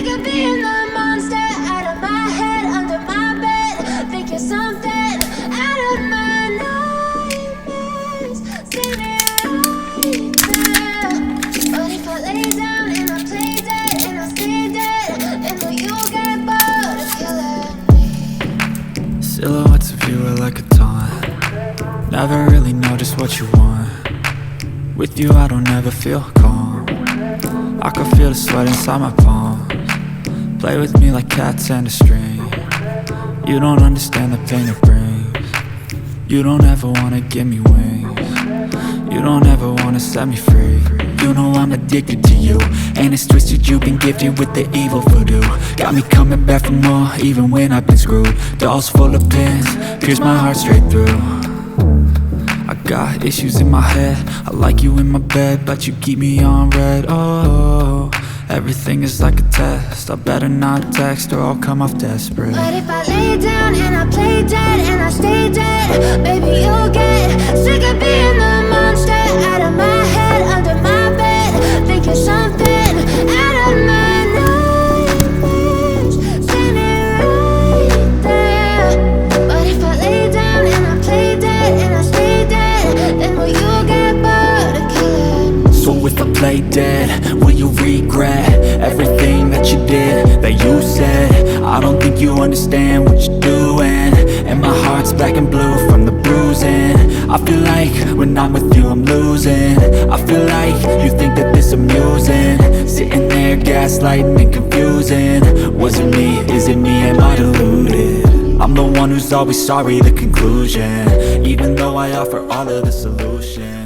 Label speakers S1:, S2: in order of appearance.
S1: Sick of being the monster out of my head, under my bed. Think you're something out of my nightmares. See me right there. But if I lay down and I play dead and I stay dead, then will you get bored of killing me?
S2: Silhouettes of you are like a taunt. Never really know just what you want. With you I don't ever feel calm. I can feel the sweat inside my palms. Play with me like cats and a string. You don't understand the pain it brings. You don't ever wanna give me wings. You don't ever wanna set me free. You know I'm addicted to you, and it's twisted, you've been gifted with the evil voodoo. Got me coming back for more, even when I've been screwed. Dolls full of pins, pierce my heart straight through. I got issues in my head, I like you in my bed, but you keep me on red. Oh, everything is like a test. I better not text or I'll come off desperate.
S1: But if I lay down and I play dead and I stay dead, baby you'll get sick of being the monster out of my head, under my bed. Think you're something out of my nightmares. See me right there. But if I lay down and I play dead and I stay dead, then will you get bored of killing me?
S2: So if I play dead, will you regret everything that you did, that you said? I don't think you understand what you're doing, and my heart's black and blue from the bruising. I feel like when I'm with you I'm losing. I feel like you think that this amusing, sitting there gaslighting and confusing. Was it me? Is it me? Am I deluded? I'm the one who's always sorry, the conclusion, even though I offer all of the solutions.